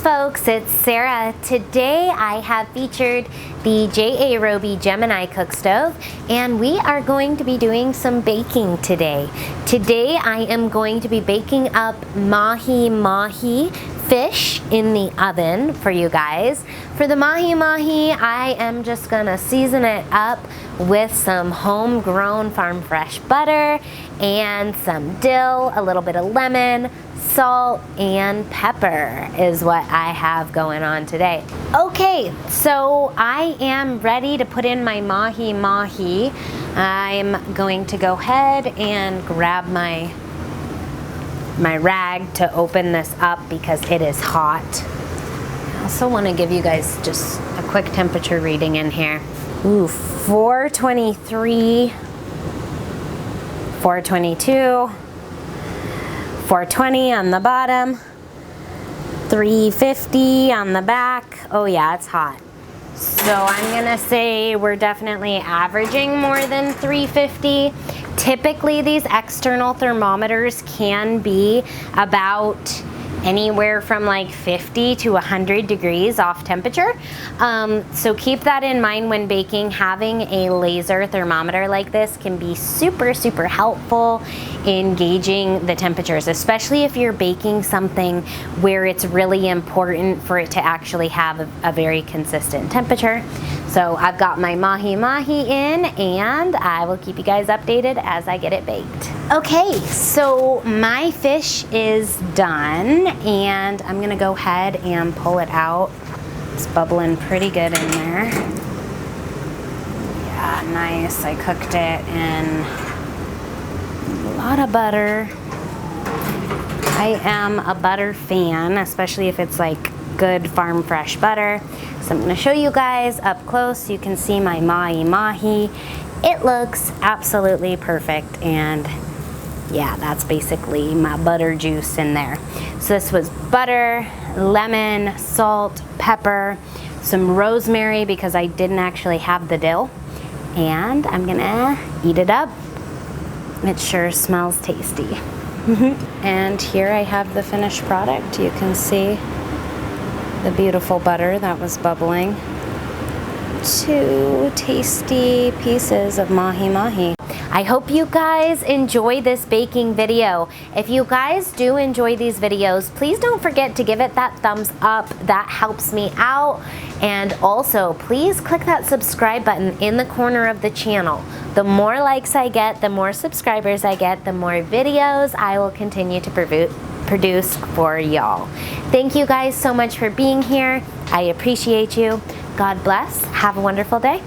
folks, it's Sarah. Today I have featured the JA Roby Gemini cook stove, and we are going to be doing some baking today. Today I am going to be baking up Mahi Mahi fish in the oven for you guys. For the Mahi Mahi, I am just gonna season it up with some homegrown farm fresh butter and some dill, a little bit of lemon, salt, and pepper is what I have going on today. Okay, so I am ready to put in my Mahi Mahi. I'm going to go ahead and grab my rag to open this up because it is hot. I also want to give you guys just a quick temperature reading in here. Ooh, 423, 422, 420 on the bottom, 350 on the back. Oh yeah, it's hot. So I'm gonna say we're definitely averaging more than 350. Typically these external thermometers can be about anywhere from like 50 to 100 degrees off temperature. So keep that in mind when baking. Having a laser thermometer like this can be super helpful in gauging the temperatures, especially if you're baking something where it's really important for it to actually have a very consistent temperature. So I've got my Mahi Mahi in, and I will keep you guys updated as I get it baked. Okay, so my fish is done, and I'm gonna go ahead and pull it out. It's bubbling pretty good in there. Yeah, nice. I cooked it in a lot of butter. I am a butter fan, especially if it's like good farm fresh butter. So I'm gonna show you guys up close. You can see my Mahi Mahi. It looks absolutely perfect, and yeah, that's basically my butter juice in there. So this was butter, lemon, salt, pepper, some rosemary because I didn't actually have the dill, and I'm gonna eat it up. It sure smells tasty. And here I have the finished product. You can see the beautiful butter that was bubbling. 2 tasty pieces of Mahi Mahi. I hope you guys enjoy this baking video. If you guys do enjoy these videos, please don't forget to give it that thumbs up. That helps me out. And also, please click that subscribe button in the corner of the channel. The more likes I get, the more subscribers I get, the more videos I will continue to produce for y'all. Thank you guys so much for being here. I appreciate you. God bless. Have a wonderful day.